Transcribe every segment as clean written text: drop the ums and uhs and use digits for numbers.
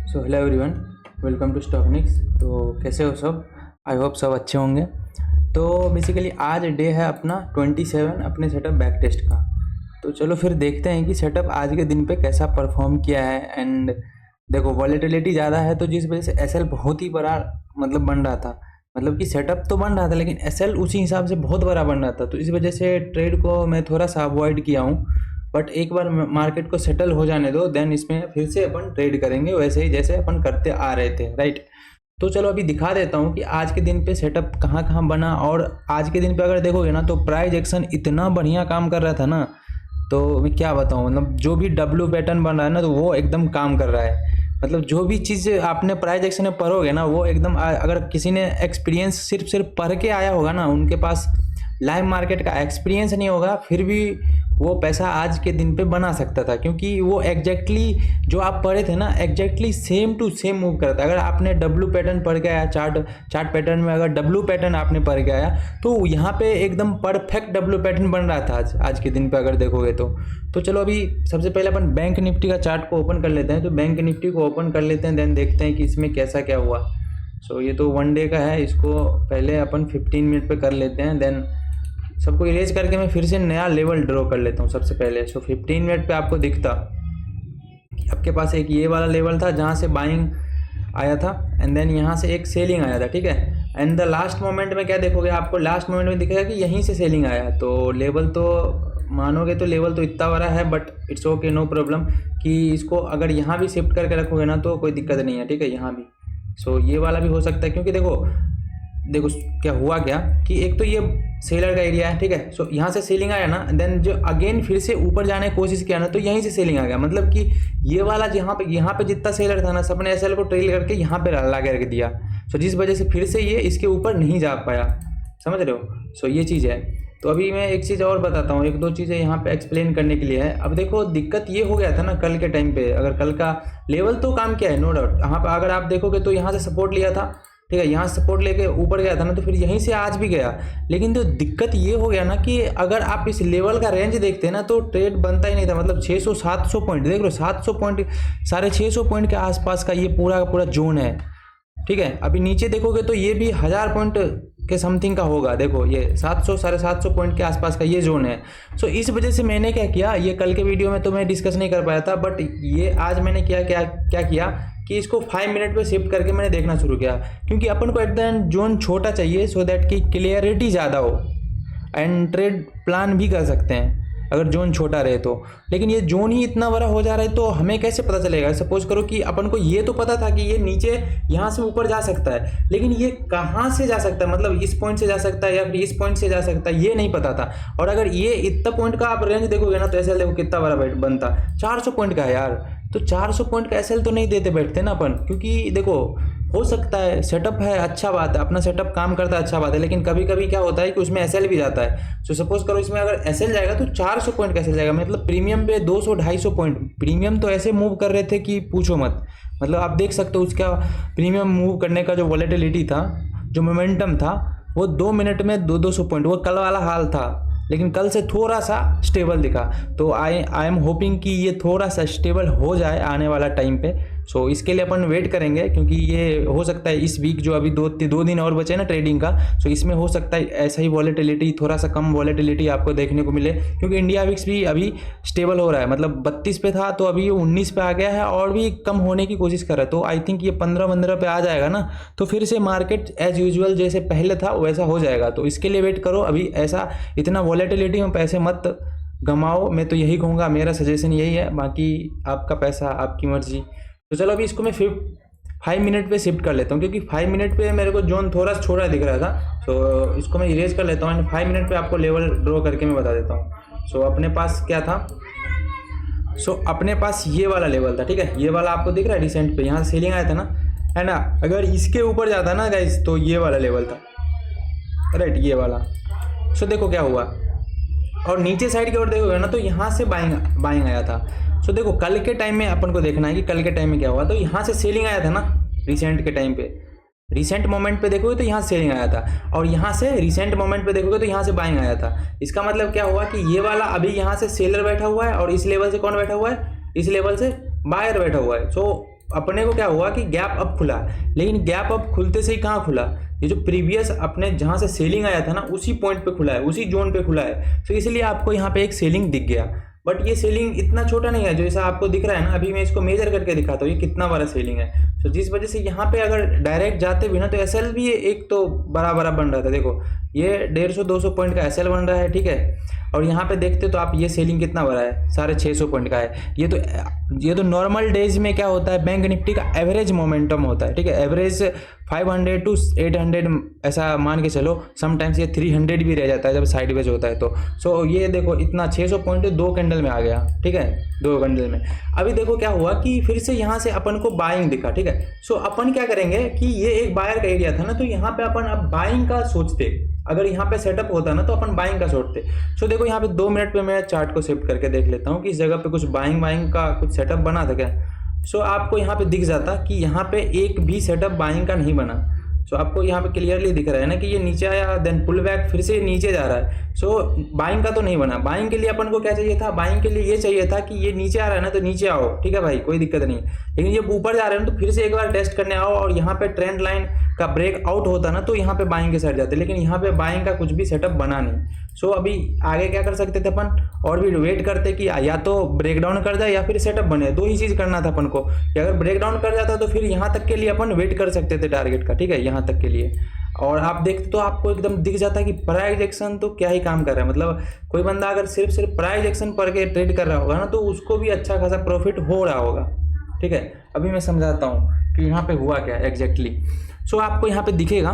So hello everyone, welcome to Stocknix. तो कैसे हो सब? आई होप सब अच्छे होंगे। तो बेसिकली आज डे है अपना 27 अपने सेटअप बैक टेस्ट का। तो चलो फिर देखते हैं कि सेटअप आज के दिन पे कैसा परफॉर्म किया है। एंड देखो, वॉलेटिलिटी ज़्यादा है तो जिस वजह से एसएल बहुत ही बड़ा मतलब बन रहा था। मतलब कि सेटअप तो बन रहा था लेकिन एसएल उसी हिसाब से बहुत बड़ा बन रहा था। तो इस वजह से ट्रेड को मैं थोड़ा सा अवॉइड किया हूँ। बट एक बार मार्केट को सेटल हो जाने दो, देन इसमें फिर से अपन ट्रेड करेंगे वैसे ही जैसे अपन करते आ रहे थे, राइट। तो चलो अभी दिखा देता हूँ कि आज के दिन पे सेटअप कहाँ कहाँ बना। और आज के दिन पे अगर देखोगे ना तो प्राइस एक्शन इतना बढ़िया काम कर रहा था ना, तो मैं क्या बताऊँ। मतलब जो भी डब्ल्यू पैटर्न बन रहा है ना तो वो एकदम काम कर रहा है। मतलब जो भी चीज़ आपने प्राइस एक्शन में पढ़ोगे ना वो एकदम अगर किसी ने एक्सपीरियंस सिर्फ पढ़ के आया होगा ना, उनके पास लाइव मार्केट का एक्सपीरियंस नहीं होगा, फिर भी वो पैसा आज के दिन पे बना सकता था। क्योंकि वो एग्जैक्टली जो आप पढ़े थे ना exactly same to same move करता है। अगर आपने डब्ल्यू पैटर्न पढ़ के आया, चार्ट पैटर्न में अगर डब्ल्यू पैटर्न आपने पढ़ के आया तो यहाँ पे एकदम परफेक्ट डब्ल्यू पैटर्न बन रहा था आज के दिन पे अगर देखोगे तो चलो अभी सबसे पहले अपन बैंक निफ्टी का चार्ट को ओपन कर लेते हैं। तो बैंक निफ्टी को ओपन कर लेते हैं, देन देखते हैं कि इसमें कैसा क्या हुआ। सो ये तो वन डे का है, इसको पहले अपन 15 मिनट पे कर लेते हैं। देन सबको इरेज करके मैं फिर से नया लेवल ड्रॉ कर लेता हूँ सबसे पहले। सो 15 मिनट पे आपको दिखता कि आपके पास एक ये वाला लेवल था जहाँ से बाइंग आया था, एंड देन यहाँ से एक सेलिंग आया था, ठीक है। एंड द लास्ट मोमेंट में क्या देखोगे, आपको लास्ट मोमेंट में दिखेगा कि यहीं से सेलिंग आया। तो लेवल तो मानोगे तो लेवल तो इतना बड़ा है, but it's okay, no problem. कि इसको अगर यहाँ भी शिफ्ट करके रखोगे ना तो कोई दिक्कत नहीं है, ठीक है। यहाँ भी सो ये वाला भी हो सकता है, क्योंकि देखो क्या हुआ क्या कि एक तो ये सेलर का एरिया है, ठीक है। सो यहाँ से सेलिंग आया ना, देन जो अगेन फिर से ऊपर जाने की कोशिश किया ना तो यहीं से सेलिंग आ गया। मतलब कि ये वाला यहाँ पे जितना सेलर था ना सबने एसएल को ट्रेल करके यहाँ पे ला के रख दिया। सो जिस वजह से फिर से ये इसके ऊपर नहीं जा पाया, समझ रहे हो। सो ये चीज़ है। तो अभी मैं एक चीज़ और बताता हूँ, एक दो चीज़ें यहाँ पे एक्सप्लेन करने के लिए है। अब देखो दिक्कत ये हो गया था ना कल के टाइम पे, अगर कल का लेवल तो काम किया है नो डाउट। यहाँ पे अगर आप देखोगे तो यहाँ से सपोर्ट लिया था, ठीक है। यहाँ सपोर्ट लेके ऊपर गया था ना तो फिर यहीं से आज भी गया। लेकिन तो दिक्कत ये हो गया ना कि अगर आप इस लेवल का रेंज देखते हैं ना तो ट्रेड बनता ही नहीं था। मतलब 600-700 पॉइंट देख लो, 700 पॉइंट 650 पॉइंट के आसपास का ये पूरा का पूरा जोन है, ठीक है। अभी नीचे देखोगे तो ये भी 1000 पॉइंट के समथिंग का होगा। देखो ये 700-750 पॉइंट के आसपास का ये जोन है। सो इस वजह से मैंने क्या किया, ये कल के वीडियो में तो मैं डिस्कस नहीं कर पाया था, बट ये आज मैंने क्या किया कि इसको 5 मिनट पे शिफ्ट करके मैंने देखना शुरू किया। क्योंकि अपन को एट द एंड जोन छोटा चाहिए, सो दैट कि क्लियरिटी ज़्यादा हो एंड ट्रेड प्लान भी कर सकते हैं अगर जोन छोटा रहे तो। लेकिन ये जोन ही इतना बड़ा हो जा रहा है तो हमें कैसे पता चलेगा। सपोज करो कि अपन को ये तो पता था कि ये नीचे यहाँ से ऊपर जा सकता है, लेकिन ये कहाँ से जा सकता है, मतलब इस पॉइंट से जा सकता है या फिर इस पॉइंट से जा सकता है, ये नहीं पता था। और अगर ये इतना पॉइंट का आप रेंज देखोगे ना तो ऐसा देखो कितना बड़ा बनता, 400 पॉइंट का है यार। तो 400 पॉइंट का एसएल तो नहीं देते बैठते ना अपन, क्योंकि देखो हो सकता है सेटअप है, अच्छा बात है, अपना सेटअप काम करता है, अच्छा बात है। लेकिन कभी कभी क्या होता है कि उसमें एसएल भी जाता है। सो सपोज करो इसमें अगर एसएल जाएगा तो 400 पॉइंट का एसएल जाएगा, मतलब प्रीमियम पे 200-250 पॉइंट। प्रीमियम तो ऐसे मूव कर रहे थे कि पूछो मत। मतलब आप देख सकते हो उसका प्रीमियम मूव करने का जो वॉलेटिलिटी था, जो मोमेंटम था, वो 2 मिनट में 200 पॉइंट। वो कल वाला हाल था, लेकिन कल से थोड़ा सा स्टेबल दिखा। तो आई एम होपिंग कि ये थोड़ा सा स्टेबल हो जाए आने वाला टाइम पे। सो इसके लिए अपन वेट करेंगे, क्योंकि ये हो सकता है इस वीक जो अभी दो दिन और बचे ना ट्रेडिंग का, सो इसमें हो सकता है ऐसा ही वॉलेटिलिटी, थोड़ा सा कम वॉलेटिलिटी आपको देखने को मिले। क्योंकि इंडिया विक्स भी अभी स्टेबल हो रहा है, मतलब 32 पे था तो अभी ये 19 पे आ गया है और भी कम होने की कोशिश कर रहा है। तो आई थिंक ये 15 पे आ जाएगा ना तो फिर से मार्केट एज यूजुअल जैसे पहले था वैसा हो जाएगा। तो इसके लिए वेट करो। अभी ऐसा इतना वॉलेटिलिटी में पैसे मत गमाओ, मैं तो यही कहूँगा, मेरा सजेशन यही है। बाकी आपका पैसा आपकी मर्जी। तो चलो अभी इसको मैं 5 मिनट पे शिफ्ट कर लेता हूँ, क्योंकि 5 मिनट पे मेरे को जोन थोड़ा छोटा दिख रहा था। तो इसको मैं इरेज कर लेता हूँ एंड 5 मिनट पे आपको लेवल ड्रॉ करके मैं बता देता हूँ। सो अपने पास क्या था, अपने पास ये वाला लेवल था, ठीक है। ये वाला आपको दिख रहा है रिसेंट पे, यहाँ से सेलिंग आया था ना, है ना। अगर इसके ऊपर जाता ना गाइस तो ये वाला लेवल था, राइट, ये वाला। सो देखो क्या हुआ, और नीचे साइड की ओर देखोगे ना तो यहाँ से बाइंग आया था। सो देखो कल के टाइम में अपन को देखना है कि कल के टाइम में क्या हुआ। तो यहाँ से सेलिंग आया था ना रिसेंट के टाइम पे, रिसेंट मोमेंट पे देखोगे तो यहाँ से सेलिंग आया था, और यहाँ से रिसेंट मोमेंट पे देखोगे तो यहाँ से बाइंग आया था। इसका मतलब क्या हुआ कि ये वाला अभी यहाँ से सेलर बैठा हुआ है और इस लेवल से कौन बैठा हुआ है, इस लेवल से बायर बैठा हुआ है। सो अपने को क्या हुआ कि गैप अप खुला, लेकिन गैप अप खुलते से ही कहाँ खुला, ये जो प्रीवियस अपने जहाँ से सेलिंग आया था ना उसी पॉइंट पे खुला है, उसी जोन पे खुला है। तो इसलिए आपको यहाँ पे एक सेलिंग दिख गया, बट ये सेलिंग इतना छोटा नहीं है जैसा आपको दिख रहा है ना। अभी मैं इसको मेजर करके दिखाता हूँ ये कितना बड़ा सेलिंग है। तो जिस वजह से यहाँ पे अगर डायरेक्ट जाते भी ना तो एसएल भी एक तो बड़ा बड़ा बन रहा था। देखो ये 150-200 पॉइंट का एसएल बन रहा है, ठीक है। और यहाँ पे देखते तो आप ये सेलिंग कितना बड़ा है, 650 पॉइंट का है। ये तो नॉर्मल डेज में क्या होता है, बैंक निफ्टी का एवरेज मोमेंटम होता है, ठीक है। एवरेज 500 to 800 ऐसा मान के चलो, समटाइम्स ये 300 भी रह जाता है जब साइडवेज होता है तो। सो ये देखो इतना 600 पॉइंट 2 कैंडल में आ गया, ठीक है, 2 कैंडल में। अभी देखो क्या हुआ कि फिर से यहाँ से अपन को बाइंग दिखा, ठीक है। सो अपन क्या करेंगे कि ये एक बायर का एरिया था ना, तो यहाँ पे अपन अब बाइंग का सोचते, अगर यहाँ पे सेटअप होता ना तो अपन बाइंग का सोचते। सो देखो यहाँ पे 2 मिनट पे मैं चार्ट को शिफ्ट करके देख लेता हूँ कि इस जगह पे कुछ बाइंग का कुछ सेटअप बना था क्या। सो आपको यहाँ पे दिख जाता कि यहाँ पे एक भी सेटअप बाइंग का नहीं बना। सो आपको यहाँ पे क्लियरली दिख रहा है ना कि ये नीचे आया, देन पुल बैक, फिर से नीचे जा रहा है। सो बाइंग का तो नहीं बना। बाइंग के लिए अपन को क्या चाहिए था, बाइंग के लिए ये चाहिए था कि ये नीचे आ रहा है ना तो नीचे आओ, ठीक है भाई, कोई दिक्कत नहीं। लेकिन ये ऊपर जा रहे हैं तो फिर से एक बार टेस्ट करने आओ, और यहाँ पे ट्रेंड लाइन का ब्रेक आउट होता ना तो यहाँ पे बाइंग के साइड जाते, लेकिन यहाँ पे बाइंग का कुछ भी सेटअप बना नहीं। सो अभी आगे क्या कर सकते थे अपन, और भी वेट करते कि या तो ब्रेकडाउन कर जाए या फिर सेटअप बने, 2 ही चीज़ करना था अपन को। कि अगर ब्रेकडाउन कर जाता तो फिर यहाँ तक के लिए अपन वेट कर सकते थे टारगेट का, ठीक है, यहाँ तक के लिए। और आप देखते तो आपको एकदम दिख जाता है कि प्राइस एक्शन तो क्या ही काम कर रहा है। मतलब कोई बंदा अगर सिर्फ प्राइस एक्शन पर के ट्रेड कर रहा होगा ना तो उसको भी अच्छा खासा प्रॉफिट हो रहा होगा, ठीक है। अभी मैं समझाता हूँ कि यहाँ पे हुआ क्या एग्जैक्टली। सो आपको यहाँ पे दिखेगा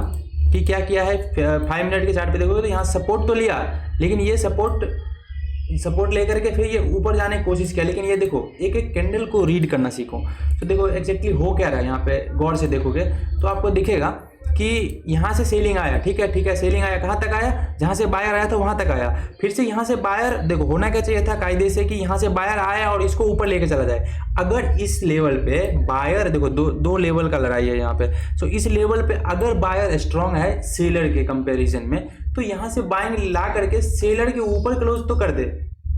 कि क्या किया है। 5 मिनट के चार्ट पे देखोगे तो यहाँ सपोर्ट तो लिया, लेकिन ये सपोर्ट लेकर के फिर ये ऊपर जाने की कोशिश किया। लेकिन ये देखो एक एक कैंडल को रीड करना सीखो। तो देखो एग्जैक्टली हो क्या रहा है, यहाँ पे गौर से देखोगे तो आपको दिखेगा कि यहाँ से सेलिंग आया, ठीक है, सेलिंग आया, कहाँ तक आया, जहाँ से बायर आया था वहाँ तक आया। फिर से यहाँ से बायर, देखो होना क्या चाहिए था कायदे से कि यहाँ से बायर आया और इसको ऊपर लेके चला जाए। अगर इस लेवल पे बायर, देखो दो लेवल का लड़ाई है यहाँ पे। सो इस लेवल पे अगर बायर स्ट्रांग है सेलर के कंपेरिजन में तो यहाँ से बाइंग ला करके सेलर के ऊपर क्लोज तो कर दे।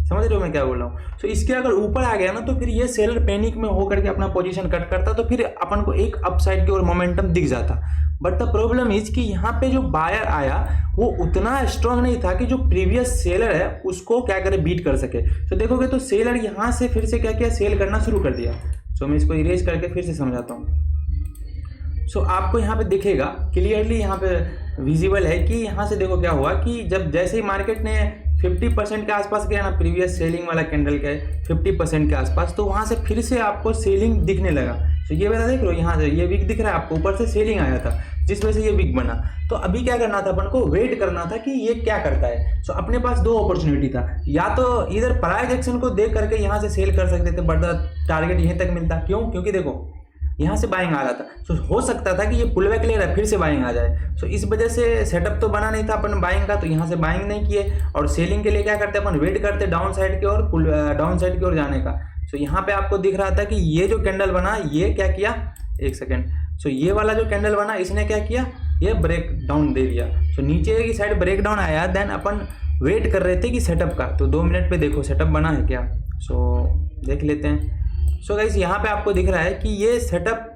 समझ रहे हो मैं क्या बोल रहा हूँ। सो इसके अगर ऊपर आ गया ना तो फिर ये सेलर पैनिक में होकर के अपना पोजीशन कट करता, तो फिर अपन को एक अपसाइड की ओर मोमेंटम दिख जाता। बट द प्रॉब्लम इज कि यहाँ पे जो बायर आया वो उतना स्ट्रांग नहीं था कि जो प्रीवियस सेलर है उसको क्या करे, बीट कर सके। तो देखोगे तो सेलर यहाँ से फिर से क्या किया, सेल करना शुरू कर दिया। सो मैं इसको इरेज करके फिर से समझाता हूँ। सो आपको यहाँ पे दिखेगा क्लियरली, यहाँ पे विजिबल है कि यहाँ से देखो क्या हुआ कि जब जैसे ही मार्केट ने 50% के आसपास गया ना, प्रीवियस सेलिंग वाला कैंडल के 50% के आसपास, तो वहाँ से फिर से आपको सेलिंग दिखने लगा। तो ये वाला देख लो, यहाँ से ये वीक दिख रहा है आपको, ऊपर से सेलिंग आया था जिस वजह से ये वीक बना। तो अभी क्या करना था अपन को, वेट करना था कि ये क्या करता है। सो अपने पास 2 अपॉर्चुनिटी था, या तो इधर प्राइस एक्शन को देख करके यहाँ से सेल कर सकते थे बट टारगेट यहीं तक मिलता। क्यों, क्योंकि देखो यहाँ से बाइंग आ रहा था। सो हो सकता था कि ये पुल बैक ले रहा है फिर से बाइंग आ जाए। सो इस वजह से सेटअप तो बना नहीं था अपन बाइंग का, तो यहाँ से बाइंग नहीं किए। और सेलिंग के लिए क्या करते अपन, वेट करते डाउन साइड की ओर, डाउन साइड की ओर जाने का। सो यहाँ पे आपको दिख रहा था कि ये जो कैंडल बना ये क्या किया, एक सेकेंड। सो ये वाला जो कैंडल बना इसने क्या किया, ये ब्रेक डाउन दे दिया। सो नीचे की साइड ब्रेक डाउन आया, देन अपन वेट कर रहे थे कि सेटअप का। तो 2 मिनट पे देखो सेटअप बना है क्या। सो देख लेते हैं। सो गाइस यहाँ पे आपको दिख रहा है कि ये सेटअप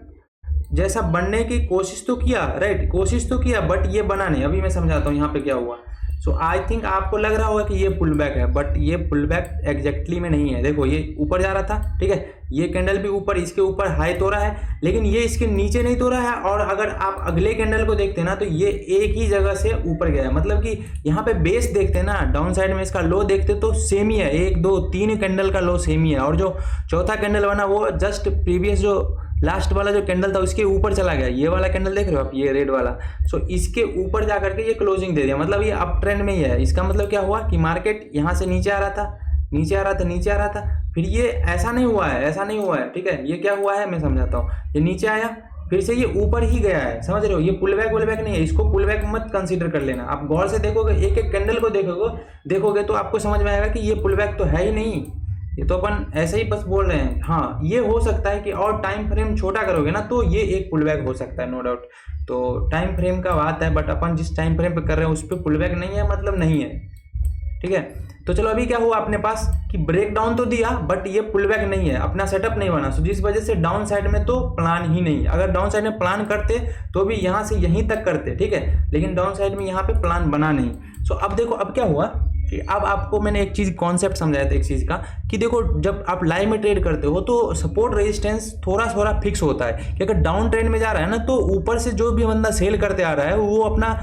जैसा बनने की कोशिश तो किया, राइट, कोशिश तो किया, बट ये बना नहीं। अभी मैं समझाता हूँ यहाँ पे क्या हुआ। सो आई थिंक आपको लग रहा होगा कि ये पुल बैक है, बट ये पुल बैक एग्जैक्टली में नहीं है। देखो ये ऊपर जा रहा था, ठीक है, ये कैंडल भी ऊपर, इसके ऊपर हाई तोड़ा है, लेकिन ये इसके नीचे नहीं तोड़ा है। और अगर आप अगले कैंडल को देखते हैं ना तो ये एक ही जगह से ऊपर गया है। मतलब कि यहाँ पे बेस देखते हैं ना, डाउन साइड में इसका लो देखते तो सेम ही है, 1 2 3 कैंडल का लो सेम ही है। और जो चौथा कैंडल बना वो जस्ट प्रीवियस जो लास्ट वाला जो कैंडल था उसके ऊपर चला गया। ये वाला कैंडल देख रहे हो आप, ये रेड वाला। सो इसके ऊपर जा करके ये क्लोजिंग दे दिया। मतलब ये अप ट्रेंड में ही है। इसका मतलब क्या हुआ कि मार्केट यहाँ से नीचे आ रहा था, नीचे आ रहा था, फिर ये ऐसा नहीं हुआ है, ठीक है। ये क्या हुआ है मैं समझाता हूँ। ये नीचे आया, फिर से ये ऊपर ही गया है, समझ रहे हो। ये पुल बैक नहीं है, इसको पुल बैक मत कंसीडर कर लेना। आप गौर से देखोगे, एक एक कैंडल को देखोगे तो आपको समझ में आएगा कि ये पुल बैक तो है ही नहीं, ये तो अपन ऐसे ही बस बोल रहे हैं। हाँ, ये हो सकता है कि और टाइम फ्रेम छोटा करोगे ना तो ये एक पुल बैक हो सकता है, नो डाउट। तो टाइम फ्रेम का बात है, बट अपन जिस टाइम फ्रेम पे कर रहे हैं उस पर पुल बैक नहीं है, मतलब नहीं है, ठीक है। तो चलो अभी क्या हुआ अपने पास कि ब्रेक डाउन तो दिया बट ये पुल बैक नहीं है, अपना सेटअप नहीं बना, सो जिस वजह से डाउन साइड में तो प्लान ही नहीं। अगर डाउन साइड में प्लान करते तो भी यहाँ से यहीं तक करते, ठीक है, लेकिन डाउन साइड में यहाँ पे प्लान बना नहीं। सो अब देखो अब क्या हुआ कि अब आपको मैंने एक चीज़ कॉन्सेप्ट समझाया था एक चीज़ का कि देखो जब आप लाइव में ट्रेड करते हो तो सपोर्ट रेजिस्टेंस थोड़ा थोड़ा फिक्स होता है कि अगर डाउन ट्रेंड में जा रहा है ना तो ऊपर से जो भी बंदा सेल करते आ रहा है वो अपना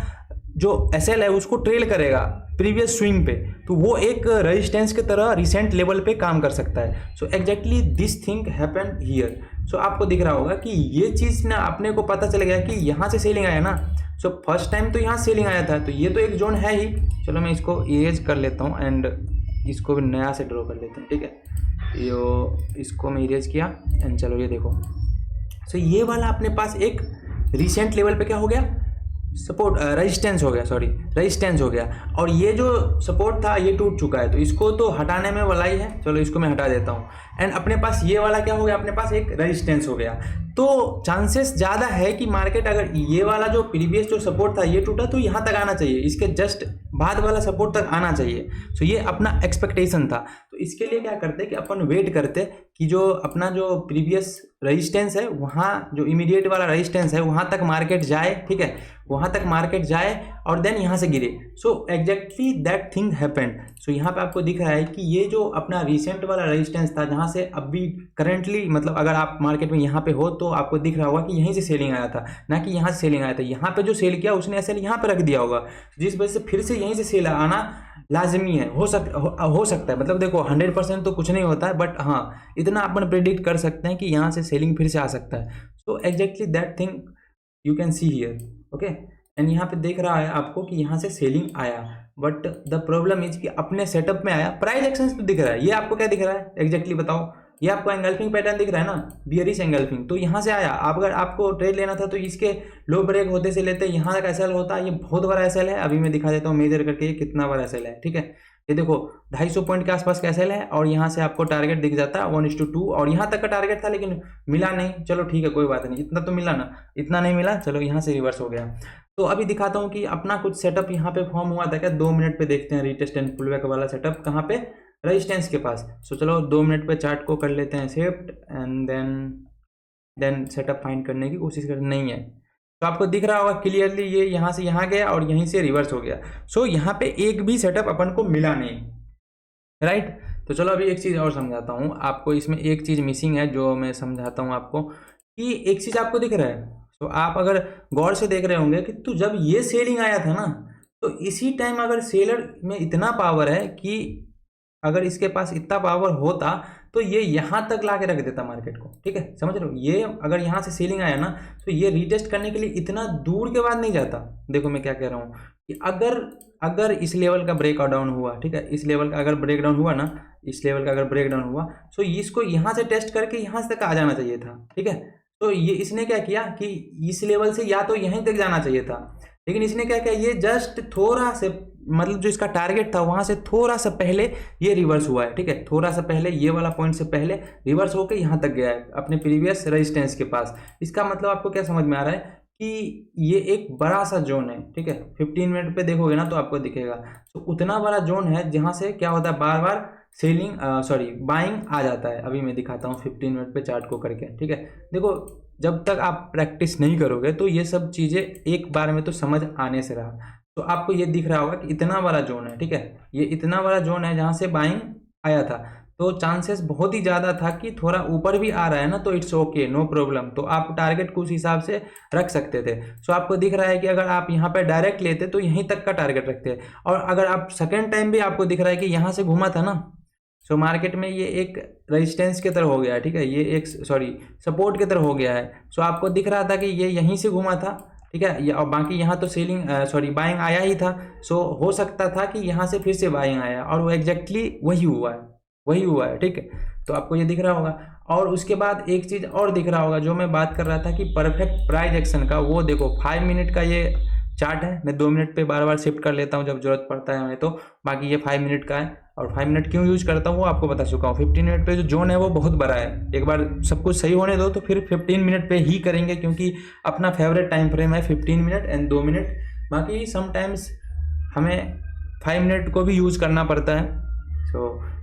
जो एसएल है उसको ट्रेल करेगा प्रीवियस स्विंग पे, तो वो एक रेजिस्टेंस की तरह रिसेंट लेवल पे काम कर सकता है। So exactly this thing happen here. So आपको दिख रहा होगा कि ये चीज़ ना अपने को पता चल गया कि यहाँ से सेलिंग आया ना। सो फर्स्ट टाइम तो यहाँ सेलिंग आया था, तो ये तो एक जोन है ही। चलो मैं इसको इरेज कर लेता हूँ एंड इसको भी नया से ड्रॉ कर लेते हैं, ठीक है। यो इसको मैं इरेज किया एंड चलो ये देखो। सो ये वाला अपने पास एक रिसेंट लेवल पे क्या हो गया, सपोर्ट रेजिस्टेंस हो गया, सॉरी रेजिस्टेंस हो गया, और ये जो सपोर्ट था ये टूट चुका है, तो इसको तो हटाने में वाला ही है। चलो इसको मैं हटा देता हूँ एंड अपने पास ये वाला क्या हो गया, अपने पास एक रेजिस्टेंस हो गया। तो चांसेस ज़्यादा है कि मार्केट अगर ये वाला जो प्रीवियस जो सपोर्ट था ये टूटा तो यहाँ तक आना चाहिए, इसके जस्ट बाद वाला सपोर्ट तक आना चाहिए। सो ये अपना एक्सपेक्टेशन था। तो इसके लिए क्या करते कि अपन वेट करते कि जो अपना जो प्रीवियस रेजिस्टेंस है वहाँ जो इमीडिएट वाला रेजिस्टेंस है वहाँ तक मार्केट जाए, ठीक है, वहाँ तक मार्केट जाए और देन यहाँ से गिरे। So exactly that thing happened. So यहाँ पे आपको दिख रहा है कि ये जो अपना रिसेंट वाला रेजिस्टेंस था जहाँ से अभी करेंटली मतलब अगर आप मार्केट में यहाँ पे हो तो आपको दिख रहा होगा कि यहीं से सेलिंग आया था, ना कि यहाँ से सेलिंग आया था। यहाँ पे जो सेल किया उसने ऐसे यहाँ पे रख दिया होगा, जिस वजह से फिर से यहीं से सेल आना लाजमी है। हो सकता है, मतलब देखो 100% तो कुछ नहीं होता है, बट हाँ इतना अपन प्रेडिक्ट कर सकते हैं कि यहाँ से सेलिंग फिर से आ सकता है। So exactly that thing you can see here, okay. And यहाँ पे देख रहा है आपको कि यहाँ से सेलिंग आया, बट द प्रॉब्लम इज कि अपने सेटअप में आया, प्राइस एक्शन तो दिख रहा है। ये आपको क्या दिख रहा है एग्जैक्टली बताओ, ये आपको एंगल्फिंग पैटर्न दिख रहा है ना, बियरिश एंगल्फिंग, तो यहाँ से आया। आप अगर आपको ट्रेड लेना था तो इसके लो ब्रेक होते से लेते यहाँ तक एसएल होता है। ये बहुत बड़ा एसएल है, अभी मैं दिखा देता हूँ मेजर करके ये कितना बड़ा एसएल है, ठीक है। ये देखो 250 पॉइंट के आसपास का एसएल है और यहाँ से आपको टारगेट दिख जाता है 1:2, और यहाँ तक का टारगेट था लेकिन मिला नहीं। चलो ठीक है कोई बात नहीं, इतना तो मिला ना, इतना नहीं मिला, चलो यहाँ से रिवर्स हो गया। तो अभी दिखाता हूँ कि अपना कुछ सेटअप यहाँ पे फॉर्म हुआ था क्या, 2 मिनट पे देखते हैं रीटेस्ट एंड पुलबैक वाला सेटअप कहाँ पे, रेजिस्टेंस के पास। सो चलो 2 मिनट पे चार्ट को कर लेते हैं shift and then setup find करने की कोशिश कर, नहीं है तो आपको दिख रहा होगा क्लियरली ये यहाँ से यहाँ गया और यहीं से रिवर्स हो गया। सो यहाँ पे एक भी सेटअप अपन को मिला नहीं, राइट। तो चलो अभी एक चीज़ और समझाता हूँ आपको, इसमें एक चीज़ मिसिंग है जो मैं समझाता हूँ आपको कि एक चीज़ आपको दिख रहा है। तो आप अगर गौर से देख रहे होंगे कि तो जब ये सेलिंग आया था ना तो इसी टाइम अगर सेलर में इतना पावर है कि अगर इसके पास इतना पावर होता तो ये यहाँ तक ला के रख देता मार्केट को, ठीक है, समझ रहे हो। ये अगर यहाँ से सेलिंग आया ना तो ये रीटेस्ट करने के लिए इतना दूर के बाद नहीं जाता। देखो मैं क्या कह रहा हूँ कि अगर इस लेवल का ब्रेक डाउन हुआ, ठीक है, इस लेवल का अगर ब्रेक डाउन हुआ ना, इस लेवल का अगर ब्रेक डाउन हुआ तो इसको यहाँ से टेस्ट करके यहाँ तक आ जाना चाहिए था, ठीक है। तो ये इसने क्या किया कि इस लेवल से या तो यहीं तक जाना चाहिए था, लेकिन इसने क्या किया, ये जस्ट थोड़ा से मतलब जो इसका टारगेट था वहां से थोड़ा सा पहले ये रिवर्स हुआ है, ठीक है, थोड़ा सा पहले ये वाला पॉइंट से पहले रिवर्स होकर यहाँ तक गया है अपने प्रीवियस रेजिस्टेंस के पास। इसका मतलब आपको क्या समझ में आ रहा है कि ये एक बड़ा सा जोन है, ठीक है। 15 मिनट पे देखोगे ना तो आपको दिखेगा। तो उतना बड़ा जोन है जहाँ से क्या होता है, बार बार सेलिंग बाइंग आ जाता है। अभी मैं दिखाता हूँ 15 मिनट पे चार्ट को करके, ठीक है। देखो जब तक आप प्रैक्टिस नहीं करोगे तो ये सब चीज़ें एक बार में तो समझ आने से रहा। तो आपको ये दिख रहा होगा कि इतना बड़ा जोन है, ठीक है, ये इतना बड़ा जोन है जहाँ से बाइंग आया था। तो चांसेस बहुत ही ज़्यादा था कि थोड़ा ऊपर भी आ रहा है ना तो इट्स ओके, नो प्रॉब्लम। तो आप टारगेट को उस हिसाब से रख सकते थे। सो आपको दिख रहा है कि अगर आप यहाँ पे डायरेक्ट लेते तो यहीं तक का टारगेट रखते, और अगर आप सेकेंड टाइम भी आपको दिख रहा है कि यहाँ से घूमा था ना, सो मार्केट में ये एक रेजिस्टेंस की तरह हो गया है, ठीक है, ये एक सपोर्ट की तरह हो गया है। सो आपको दिख रहा था कि ये यहीं से घूमा था, ठीक है, ये और बाकी यहाँ तो सेलिंग बाइंग आया ही था। सो हो सकता था कि यहाँ से फिर से बाइंग आया, और वो एग्जैक्टली वही हुआ है, ठीक है। तो आपको ये दिख रहा होगा। और उसके बाद एक चीज़ और दिख रहा होगा जो मैं बात कर रहा था कि परफेक्ट प्राइस एक्शन का, वो देखो 5 मिनट का ये चार्ट है। मैं 2 मिनट पे बार बार शिफ्ट कर लेता हूँ जब जरूरत पड़ता है हमें, तो बाकी ये 5 मिनट का है। और 5 मिनट क्यों यूज करता हूँ वो आपको बता चुका हूँ। 15 मिनट पे जो जोन है वो बहुत बड़ा है, एक बार सब कुछ सही होने दो तो फिर 15 मिनट पे ही करेंगे, क्योंकि अपना फेवरेट टाइम फ्रेम है 15 मिनट एंड 2 मिनट। बाकी समटाइम्स हमें 5 मिनट को भी यूज करना पड़ता है,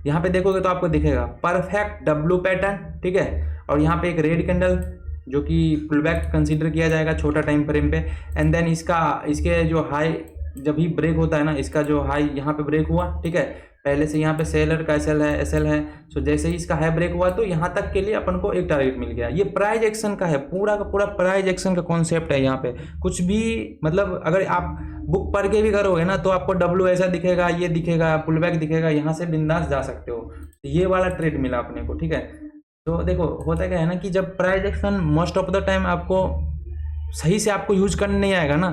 यहाँ पे देखोगे तो आपको दिखेगा परफेक्ट डब्लू पैटर्न, ठीक है। और यहाँ पे एक रेड कैंडल जो कि पुल बैक कंसीडर किया जाएगा छोटा टाइम फ्रेम पे। एंड देन इसके जो हाई जब भी ब्रेक होता है ना, इसका जो हाई यहाँ पे ब्रेक हुआ, ठीक है। पहले से यहाँ पे सेलर का एसएल है। सो जैसे ही इसका हाई ब्रेक हुआ तो यहाँ तक के लिए अपन को एक टारगेट मिल गया। ये प्राइस एक्शन का है, पूरा का पूरा प्राइस एक्शन का कॉन्सेप्ट है। यहाँ पे कुछ भी मतलब अगर आप बुक पढ़ के भी करोगे ना तो आपको डब्ल्यू ऐसा दिखेगा, ये दिखेगा, पुल बैक दिखेगा, यहाँ से बिंदास जा सकते हो। ये वाला ट्रेड मिला अपने को, ठीक है। तो देखो होता क्या है ना कि जब price action most of the time आपको सही से आपको यूज करने नहीं आएगा ना,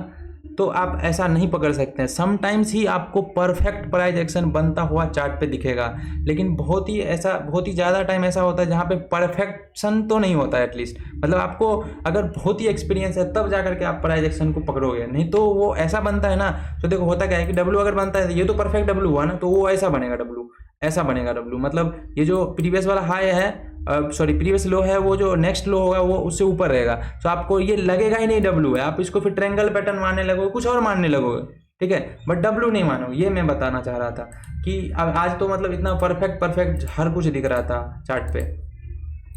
तो आप ऐसा नहीं पकड़ सकते हैं। समटाइम्स ही आपको परफेक्ट प्राइस एक्शन बनता हुआ चार्ट पे दिखेगा, लेकिन बहुत ही ज़्यादा टाइम ऐसा होता है जहाँ पे परफेक्शन तो नहीं होता है। एटलीस्ट मतलब आपको अगर बहुत ही एक्सपीरियंस है तब जा करके आप प्राइस एक्शन को पकड़ोगे, नहीं तो वो ऐसा बनता है ना। तो देखो होता क्या है कि डब्ल्यू अगर बनता है, ये तो परफेक्ट डब्ल्यू हुआ ना, तो वो ऐसा बनेगा डब्ल्यू, ऐसा बनेगा डब्ल्यू। मतलब ये जो प्रीवियस वाला हाई है, प्रीवियस लो है, वो जो नेक्स्ट लो होगा वो उससे ऊपर रहेगा। तो आपको ये लगेगा ही नहीं डब्ल्यू है, आप इसको फिर ट्रायंगल पैटर्न मानने लगोगे, कुछ और मानने लगोगे, ठीक है। बट डब्ल्यू नहीं मानो, ये मैं बताना चाह रहा था कि अब आज तो मतलब इतना परफेक्ट हर कुछ दिख रहा था चार्ट पे।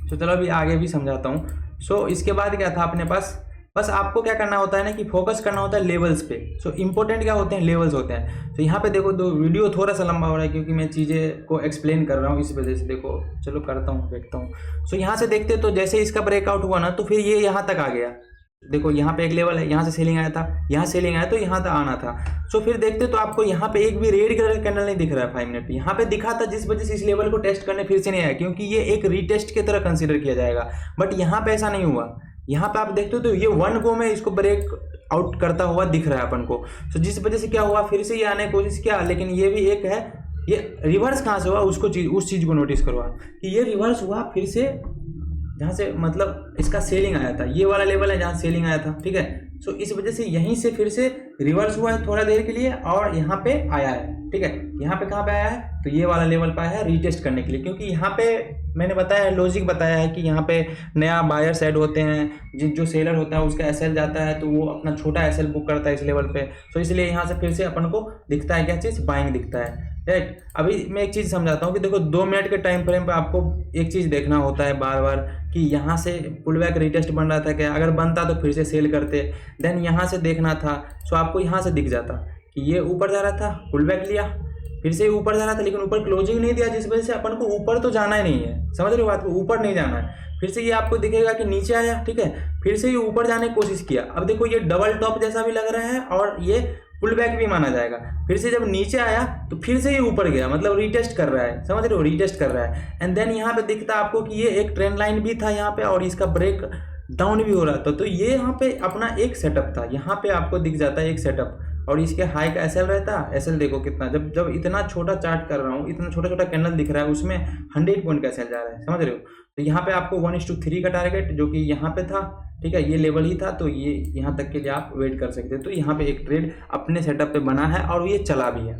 तो चलो अभी आगे भी समझाता हूँ। सो इसके बाद क्या था अपने पास, बस आपको क्या करना होता है ना कि फोकस करना होता है लेवल्स पे। सो इंपॉर्टेंट क्या होते हैं, लेवल्स होते हैं। तो यहाँ पे देखो, दो वीडियो थोड़ा सा लंबा हो रहा है क्योंकि मैं चीज़ें को एक्सप्लेन कर रहा हूँ, इस वजह से। देखो चलो करता हूँ, देखता हूँ। सो यहाँ से देखते तो जैसे इसका ब्रेकआउट हुआ ना, तो फिर ये यहाँ तक आ गया। देखो यहाँ पे एक लेवल है, यहाँ से सेलिंग आया था, यहाँ सेलिंग आया तो यहाँ तक आना था। सो फिर देखते तो आपको यहाँ पे एक भी रेड कलर कैंडल नहीं दिख रहा है 5 मिनट पे। यहाँ पे दिखा था, जिस वजह से इस लेवल को टेस्ट करने फिर से नहीं आया, क्योंकि ये एक रीटेस्ट की तरह कंसिडर किया जाएगा। बट यहाँ पे ऐसा नहीं हुआ। यहाँ पे आप देखते हो तो ये 1 गो में इसको ब्रेक आउट करता हुआ दिख रहा है अपन को। तो जिस वजह से क्या हुआ, फिर से ये आने की कोशिश किया, लेकिन ये भी एक है, ये रिवर्स कहाँ से हुआ उस चीज़ को नोटिस करवा कि ये रिवर्स हुआ फिर से जहाँ से मतलब इसका सेलिंग आया था। ये वाला लेवल है जहाँ सेलिंग आया था, ठीक है। सो इस वजह से यहीं से फिर से रिवर्स हुआ है थोड़ा देर के लिए और यहाँ पे आया है, ठीक है। यहाँ पे कहाँ पे आया है, तो ये वाला लेवल पे आया है रीटेस्ट करने के लिए, क्योंकि यहाँ पे मैंने बताया है, लॉजिक बताया है कि यहाँ पे नया बायर्स ऐड होते हैं, जो सेलर होता है उसका एसएल जाता है तो वो अपना छोटा एसएल बुक करता है इस लेवल पे। तो इसलिए यहाँ से फिर से अपन को दिखता है क्या चीज़, बाइंग दिखता है, राइट। अभी मैं एक चीज़ समझाता हूँ कि देखो 2 मिनट के टाइम फ्रेम पे आपको एक चीज़ देखना होता है बार बार कि यहाँ से पुल बैक रीटेस्ट बन रहा था क्या, अगर बनता तो फिर से सेल करते। देन यहाँ से देखना था, सो आपको यहाँ से दिख जाता कि ये ऊपर जा रहा था, पुल बैक लिया, फिर से ऊपर जा रहा था, लेकिन ऊपर क्लोजिंग नहीं दिया, जिस वजह से अपन को ऊपर तो जाना ही नहीं है। समझ रहे हो बात को, ऊपर नहीं जाना है। फिर से ये आपको दिखेगा कि नीचे आया, ठीक है, फिर से ये ऊपर जाने की कोशिश किया। अब देखो ये डबल टॉप जैसा भी लग रहा है और ये पुल बैक भी माना जाएगा। फिर से जब नीचे आया तो फिर से ये ऊपर गया, मतलब रीटेस्ट कर रहा है, समझ रहे हो, रीटेस्ट कर रहा है। एंड देन यहाँ पे दिखता आपको कि ये एक ट्रेंड लाइन भी था यहाँ पे और इसका ब्रेक डाउन भी हो रहा था। तो ये यहाँ पे अपना एक सेटअप था, यहाँ पे आपको दिख जाता है एक सेटअप। और इसके हाई का एसएल रहता, एसएल देखो कितना, जब इतना छोटा चार्ट कर रहा हूँ, इतना छोटा छोटा कैंडल दिख रहा है, उसमें 100 पॉइंट का एसएल जा रहा है, समझ रहे हो। तो यहाँ पे आपको 1:3 का टारगेट जो कि यहाँ पे था, ठीक है, ये लेवल ही था, तो ये यहाँ तक के लिए आप वेट कर सकते हैं। तो यहाँ पे एक ट्रेड अपने सेटअप पे बना है और ये चला भी है,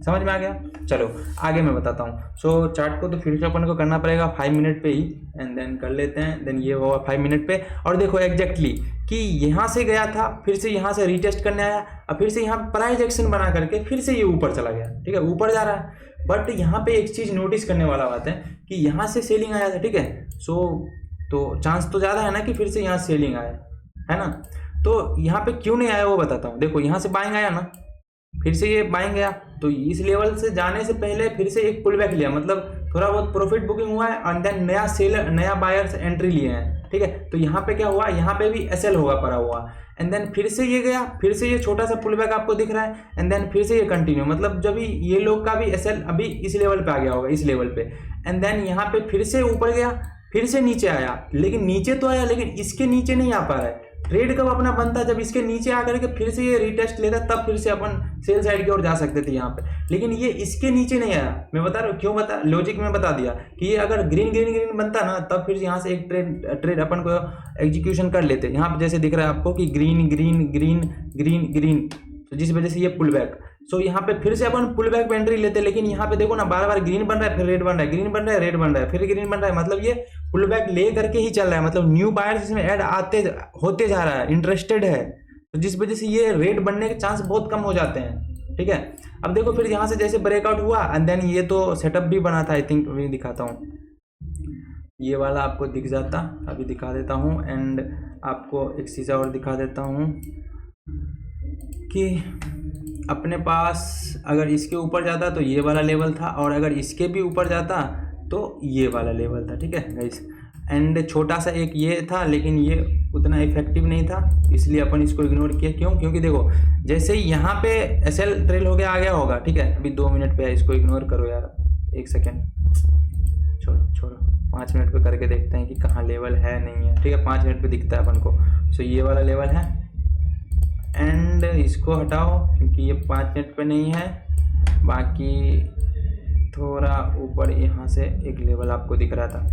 समझ में आ गया। चलो आगे मैं बताता हूँ। सो चार्ट को तो फिर से अपन को करना पड़ेगा 5 मिनट पे ही, एंड देन कर लेते हैं। देन ये हुआ 5 मिनट पे, और देखो एग्जैक्टली कि यहाँ से गया था, फिर से यहाँ से रीटेस्ट करने आया, और फिर से यहाँ प्राइस एक्शन बना करके फिर से ये ऊपर चला गया, ठीक है, ऊपर जा रहा है। बट यहाँ पे एक चीज़ नोटिस करने वाला बात है कि यहाँ से सेलिंग आया था, ठीक है। सो तो चांस तो ज़्यादा है ना कि फिर से यहाँ सेलिंग आया है ना। तो यहाँ पे क्यों नहीं आया वो बताता हूँ। देखो यहाँ से बाइंग आया ना, फिर से ये बाइंग गया, तो इस लेवल से जाने से पहले फिर से एक पुल बैक लिया, मतलब थोड़ा बहुत प्रॉफिट बुकिंग हुआ है, एंड देन नया बायर्स एंट्री लिए हैं, ठीक है। तो यहाँ पे क्या हुआ, यहाँ पे भी एसएल होगा पड़ा हुआ, एंड देन फिर से ये गया, फिर से ये छोटा सा पुल बैक आपको दिख रहा है, एंड देन फिर से ये कंटिन्यू, मतलब जब ये लोग का भी एसएल अभी इस लेवल पे आ गया होगा, इस लेवल पे। एंड देन यहाँ पे फिर से ऊपर गया, फिर से नीचे आया, लेकिन नीचे तो आया, लेकिन इसके नीचे नहीं आ पा रहा है। ट्रेड कब अपना बनता है, जब इसके नीचे आकर के फिर से ये रीटेस्ट लेता, तब फिर से अपन सेल साइड की ओर जा सकते थे यहाँ पे। लेकिन ये इसके नीचे नहीं आया, मैं बता रहा हूँ क्यों, लॉजिक में बता दिया कि ये अगर ग्रीन ग्रीन ग्रीन बनता ना, तब फिर यहाँ से एक ट्रेड अपन को एग्जीक्यूशन कर लेते। यहाँ पे जैसे दिख रहा है आपको कि green green green green green, तो जिस वजह से ये पुल बैक। सो यहाँ पे फिर से अपन पुल बैक पे एंट्री लेते, लेकिन यहाँ पे देखो ना बार बार ग्रीन बन रहा है, फिर रेड बन रहा है, ग्रीन बन रहा है, रेड बन रहा है, फिर ग्रीन बन रहा है, मतलब ये पुल बैक ले करके ही चल रहा है, मतलब न्यू बायर्स इसमें ऐड होते जा रहा है, इंटरेस्टेड है। तो जिस वजह से ये रेड बनने के चांस बहुत कम हो जाते हैं, ठीक है। अब देखो फिर यहाँ से जैसे ब्रेकआउट हुआ एंड देन ये तो सेटअप भी बना था, आई थिंक मैं दिखाता हूँ, ये वाला आपको दिख जाता, अभी दिखा देता हूँ। एंड आपको एक चीज़ और दिखा देता हूँ कि अपने पास अगर इसके ऊपर जाता तो ये वाला लेवल था, और अगर इसके भी ऊपर जाता तो ये वाला लेवल था, ठीक है गाइस। एंड छोटा सा एक ये था, लेकिन ये उतना इफेक्टिव नहीं था, इसलिए अपन इसको इग्नोर किया। क्यों? क्योंकि देखो जैसे ही यहाँ पे एसएल ट्रेल हो गया आ गया होगा, ठीक है। अभी 2 मिनट पे है, इसको इग्नोर करो यार, 1 सेकेंड, छोड़ो 5 मिनट पे करके देखते हैं कि कहाँ लेवल है नहीं है, ठीक है। 5 मिनट पे दिखता है अपन को, सो ये वाला लेवल है। एंड इसको हटाओ क्योंकि ये 5 मिनट पे नहीं है, बाकी थोड़ा ऊपर यहाँ से एक लेवल आपको दिख रहा था।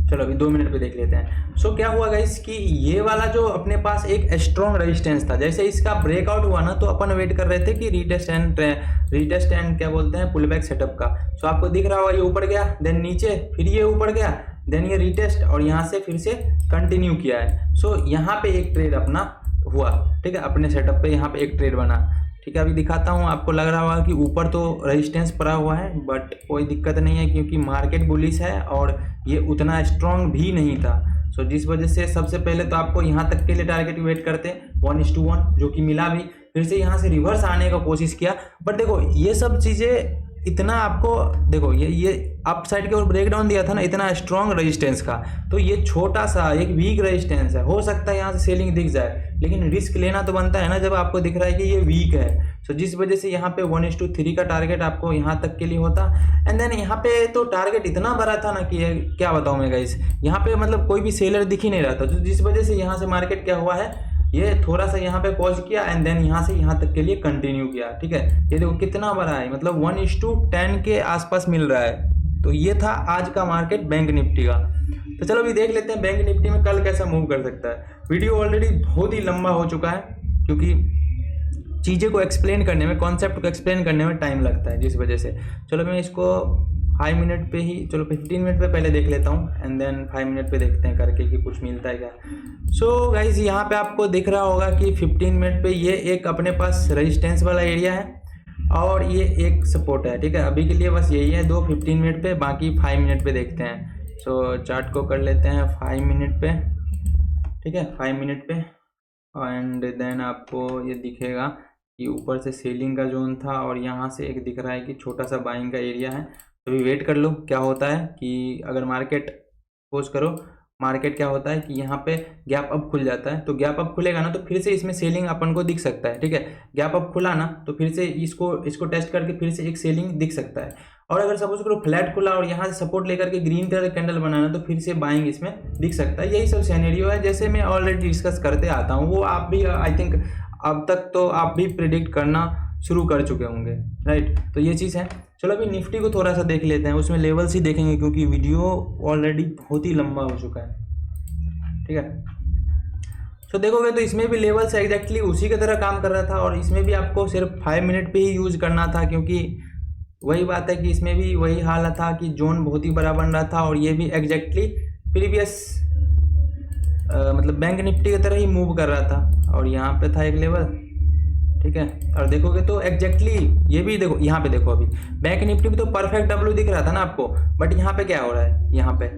चलो अभी 2 मिनट पे देख लेते हैं। सो क्या हुआ गाइस कि ये वाला जो अपने पास एक स्ट्रॉन्ग रेजिस्टेंस था, जैसे इसका ब्रेकआउट हुआ ना तो अपन वेट कर रहे थे कि रीटेस्ट एंड क्या बोलते हैं पुल बैक सेटअप का। सो आपको दिख रहा होगा ये ऊपर गया, देन नीचे, फिर ये ऊपर गया, देन ये रीटेस्ट, और यहाँ से फिर से कंटिन्यू किया है। सो यहाँ पे एक ट्रेड अपना हुआ, ठीक है, अपने सेटअप पे यहाँ पे एक ट्रेड बना, ठीक है। अभी दिखाता हूँ, आपको लग रहा होगा कि ऊपर तो रेजिस्टेंस पड़ा हुआ है, बट कोई दिक्कत नहीं है क्योंकि मार्केट बुलिश है और ये उतना स्ट्रॉन्ग भी नहीं था। सो जिस वजह से सबसे पहले तो आपको यहाँ तक के लिए टारगेट वेट करते 1:1, जो कि मिला भी। फिर से यहाँ से रिवर्स आने का कोशिश किया, बट देखो ये सब चीज़ें इतना आपको देखो ये अप साइड के ओर ब्रेकडाउन दिया था ना, इतना स्ट्रॉन्ग रेजिस्टेंस का, तो ये छोटा सा एक वीक रेजिस्टेंस है। हो सकता है यहाँ से सेलिंग दिख जाए, लेकिन रिस्क लेना तो बनता है ना जब आपको दिख रहा है कि ये वीक है। सो जिस वजह से यहाँ पे 1:3 का टारगेट आपको यहाँ तक के लिए होता। एंड देन यहाँ पे तो टारगेट इतना बड़ा था ना कि क्या बताऊँ मैं गाइस, यहाँ पे मतलब कोई भी सेलर दिख ही नहीं रहा था, तो जिस वजह से यहाँ से मार्केट क्या हुआ है, ये थोड़ा सा यहाँ पे पॉज किया एंड देन यहाँ से यहाँ तक के लिए कंटिन्यू किया, ठीक है। ये देखो कितना बड़ा है, मतलब 1:10 के आसपास मिल रहा है। तो ये था आज का मार्केट बैंक निफ्टी का। तो चलो अभी देख लेते हैं बैंक निफ्टी में कल कैसा मूव कर सकता है। वीडियो ऑलरेडी बहुत ही लंबा हो चुका है क्योंकि चीज़ें को एक्सप्लेन करने में, कॉन्सेप्ट को एक्सप्लेन करने में टाइम लगता है, जिस वजह से चलो मैं इसको 5 मिनट पे ही, चलो 15 मिनट पे पहले देख लेता हूँ एंड देन 5 मिनट पे देखते हैं करके कि कुछ मिलता है क्या। सो गाइज यहाँ पे आपको दिख रहा होगा कि 15 मिनट पे ये एक अपने पास रेजिस्टेंस वाला एरिया है और ये एक सपोर्ट है, ठीक है। अभी के लिए बस यही है दो 15 मिनट पे, बाकी 5 मिनट पे देखते हैं। सो चार्ट को कर लेते हैं 5 मिनट पे, ठीक है, 5 मिनट पे। एंड देन आपको ये दिखेगा कि ऊपर से सेलिंग का जोन था और यहाँ से एक दिख रहा है कि छोटा सा बाइंग का एरिया है। तो अभी वेट कर लो क्या होता है कि अगर मार्केट पोज करो, मार्केट क्या होता है कि यहाँ पे गैप अप खुल जाता है, तो गैप अप खुलेगा ना तो फिर से इसमें सेलिंग अपन को दिख सकता है, ठीक है। गैप अप खुला ना तो फिर से इसको टेस्ट करके फिर से एक सेलिंग दिख सकता है। और अगर सपोज करो फ्लैट खुला और यहाँ से सपोर्ट लेकर के ग्रीन कलर कैंडल बनाना तो फिर से बाइंग इसमें दिख सकता है। यही सब सिनेरियो है, जैसे मैं ऑलरेडी डिस्कस करते आता हूँ, वो आप भी आई थिंक अब तक तो आप भी प्रिडिक्ट करना शुरू कर चुके होंगे, राइट। तो ये चीज़ है। चलो अभी निफ्टी को थोड़ा सा देख लेते हैं, उसमें लेवल्स ही देखेंगे क्योंकि वीडियो ऑलरेडी बहुत ही लंबा हो चुका है, ठीक है। तो देखोगे तो इसमें भी लेवल्स एग्जैक्टली उसी की तरह काम कर रहा था और इसमें भी आपको सिर्फ 5 मिनट पे ही यूज करना था, क्योंकि वही बात है कि इसमें भी वही हाल था कि जोन बहुत ही बड़ा बन रहा था और ये भी एग्जैक्टली प्रीवियस मतलब बैंक निफ्टी की तरह ही मूव कर रहा था। और यहाँ पे था एक लेवल, ठीक है। और देखोगे तो एग्जैक्टली ये भी देखो, यहाँ पे देखो अभी बैंक निफ्टी में तो परफेक्ट डब्ल्यू दिख रहा था ना आपको, बट यहाँ पे क्या हो रहा है, यहाँ पे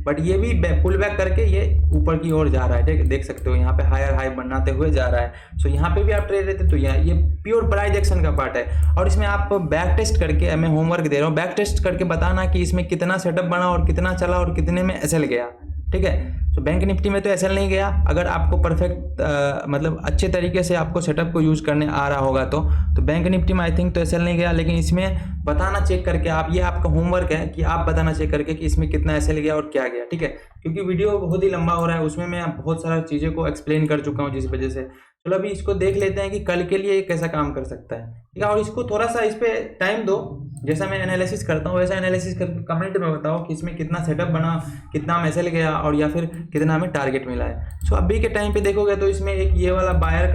बट ये भी पुल बैक करके ये ऊपर की ओर जा रहा है, ठीक है, देख सकते हो यहाँ पे हायर हाई बनाते हुए जा रहा है। सो यहाँ पे भी आप ट्रेड रहते तो ये प्योर प्राइस एक्शन का पार्ट है। और इसमें आप बैक टेस्ट करके, मैं होमवर्क दे रहा हूँ, बैक टेस्ट करके बताना कि इसमें कितना सेटअप बना और कितना चला और कितने में एसएल गया, ठीक है। तो बैंक निफ्टी में तो एसएल नहीं गया। अगर आपको परफेक्ट मतलब अच्छे तरीके से आपको सेटअप को यूज़ करने आ रहा होगा तो बैंक निफ्टी में आई थिंक तो एसएल नहीं गया, लेकिन इसमें बताना चेक करके आप, ये आपका होमवर्क है कि आप बताना चेक करके कि इसमें कितना एसएल गया और क्या गया, ठीक है। क्योंकि वीडियो बहुत ही लंबा हो रहा है, उसमें मैं बहुत सारा चीज़ों को एक्सप्लेन कर चुका हूँ, जिस वजह से चलो अभी इसको देख लेते हैं कि कल के लिए ये कैसा काम कर सकता है, ठीक है। और इसको थोड़ा सा इस पर टाइम दो, जैसा मैं एनालिसिस करता हूँ वैसा एनालिसिस करके कमेंट में बताओ कि इसमें कितना सेटअप बना, कितना में एसएल गया और या फिर कितना हमें टारगेट मिला है। सो अभी के टाइम पे देखोगे तो इसमें एक ये वाला बायर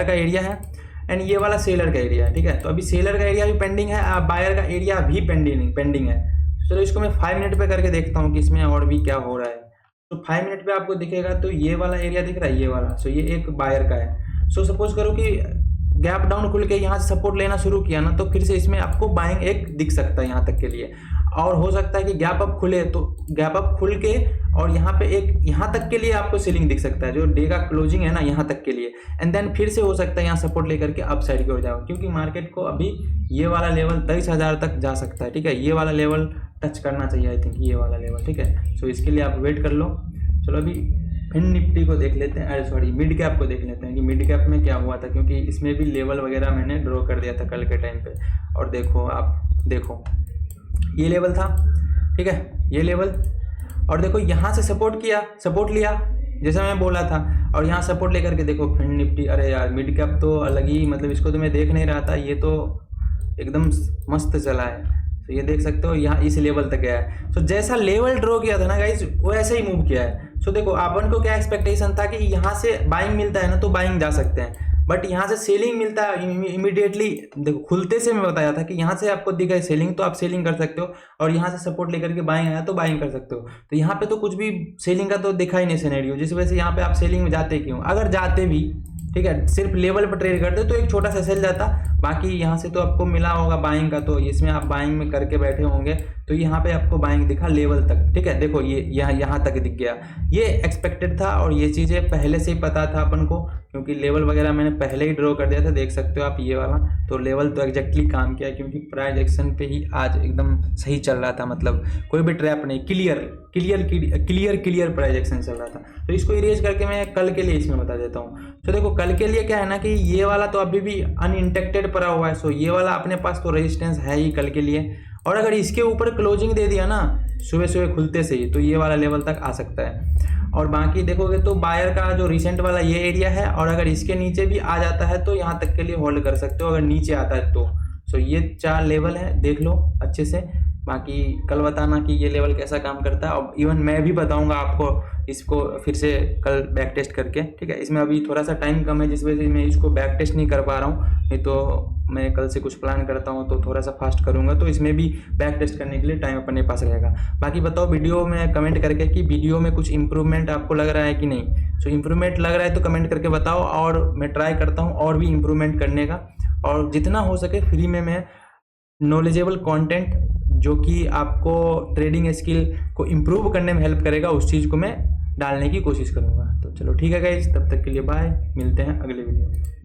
का एरिया है एंड ये वाला सेलर का एरिया है, ठीक है। तो अभी सेलर का एरिया भी पेंडिंग है, बायर का एरिया भी पेंडिंग है। चलो इसको मैं 5 मिनट पे करके देखता हूँ कि इसमें और भी क्या हो रहा है। तो 5 मिनट पे आपको दिखेगा, तो ये वाला एरिया दिख रहा है, ये वाला, सो ये एक बायर का है। सो सपोज करो कि गैप डाउन खुल के यहाँ से सपोर्ट लेना शुरू किया ना, तो फिर से इसमें आपको बाइंग एक दिख सकता है यहाँ तक के लिए, और हो सकता है कि गैप अप खुले तो गैप अप खुल के और यहाँ पे एक यहाँ तक के लिए आपको सेलिंग दिख सकता है, जो डे का क्लोजिंग है ना यहाँ तक के लिए, एंड देन फिर से हो सकता है यहाँ सपोर्ट लेकर के अप साइड की ओर जाओ, क्योंकि मार्केट को अभी ये वाला लेवल 23,000 तक जा सकता है। ठीक है, ये वाला लेवल टच करना चाहिए आई थिंक, ये वाला लेवल। ठीक है, सो इसके लिए आप वेट कर लो। चलो अभी फिन निफ्टी को देख लेते हैं, अरे सॉरी मिड कैप को देख लेते हैं कि मिड कैप में क्या हुआ था, क्योंकि इसमें भी लेवल वगैरह मैंने ड्रॉ कर दिया था कल के टाइम पे। और देखो आप देखो ये लेवल था, ठीक है, ये लेवल, और देखो यहाँ से सपोर्ट किया, सपोर्ट लिया जैसा मैं बोला था, और यहाँ सपोर्ट लेकर के देखो फिन निफ्टी, अरे यार मिड कैप तो अलग ही, मतलब इसको तो मैं देख नहीं रहा था, ये तो एकदम मस्त चला है। तो ये देख सकते हो यहाँ इस लेवल तक गया है। तो जैसा लेवल ड्रॉ किया था ना गाइस, वो ऐसे ही मूव किया है। सो देखो अपन को क्या एक्सपेक्टेशन था कि यहाँ से बाइंग मिलता है ना तो बाइंग जा सकते हैं, बट यहाँ से सेलिंग मिलता है इमीडिएटली। देखो खुलते से मैं बताया था कि यहाँ से आपको दिखा है सेलिंग, तो आप सेलिंग कर सकते हो, और यहाँ से सपोर्ट लेकर के बाइंग आया तो बाइंग कर सकते हो। तो यहाँ पे तो कुछ भी सेलिंग का तो दिखा ही नहीं सिनेरियो, जिस वजह से यहाँ पे आप सेलिंग में जाते क्यों? अगर जाते भी, ठीक है, सिर्फ लेवल पर ट्रेड करते तो एक छोटा सा सेल जाता, बाकी यहाँ से तो आपको मिला होगा बाइंग का, तो इसमें आप बाइंग में करके बैठे होंगे, तो यहाँ पे आपको बाइंग दिखा लेवल तक। ठीक है, देखो ये यहाँ तक दिख गया, ये एक्सपेक्टेड था, और ये चीज़ें पहले से ही पता था अपन को, क्योंकि लेवल वगैरह मैंने पहले ही ड्रॉ कर दिया था, देख सकते हो आप ये वाला। तो लेवल तो एग्जैक्टली काम किया, क्योंकि प्राइस एक्शन पे ही आज एकदम सही चल रहा था, मतलब कोई भी ट्रैप नहीं, क्लियर प्राइस एक्शन चल रहा था। तो इसको इरेज करके मैं कल के लिए इसमें बता देता हूँ। तो देखो कल के लिए क्या है ना कि ये वाला तो अभी भी अनइंटेक्टेड पड़ा हुआ है, सो ये वाला अपने पास तो रेजिस्टेंस है ही कल के लिए, और अगर इसके ऊपर क्लोजिंग दे दिया ना सुबह सुबह खुलते से ही, तो ये वाला लेवल तक आ सकता है। और बाकी देखोगे तो बायर का जो रिसेंट वाला ये एरिया है, और अगर इसके नीचे भी आ जाता है तो यहाँ तक के लिए होल्ड कर सकते हो, अगर नीचे आता है तो। सो ये 4 लेवल है, देख लो अच्छे से, बाकी कल बताना कि ये लेवल कैसा काम करता है, और इवन मैं भी बताऊंगा आपको इसको फिर से कल बैक टेस्ट करके। ठीक है, इसमें अभी थोड़ा सा टाइम कम है, जिस वजह से मैं इसको बैक टेस्ट नहीं कर पा रहा हूँ, नहीं तो मैं कल से कुछ प्लान करता हूँ तो थोड़ा सा फास्ट करूँगा, तो इसमें भी बैक टेस्ट करने के लिए टाइम अपने पास रहेगा। बाकी बताओ वीडियो में कमेंट करके कि वीडियो में कुछ इंप्रूवमेंट आपको लग रहा है कि नहीं। सो इंप्रूवमेंट लग रहा है तो कमेंट करके बताओ, और मैं ट्राई करता हूँ और भी इंप्रूवमेंट करने का, और जितना हो सके फ्री में मैं नॉलेजेबल कंटेंट जो कि आपको ट्रेडिंग स्किल को इम्प्रूव करने में हेल्प करेगा, उस चीज़ को मैं डालने की कोशिश करूँगा। तो चलो ठीक है गाइस, तब तक के लिए बाय, मिलते हैं अगले वीडियो में।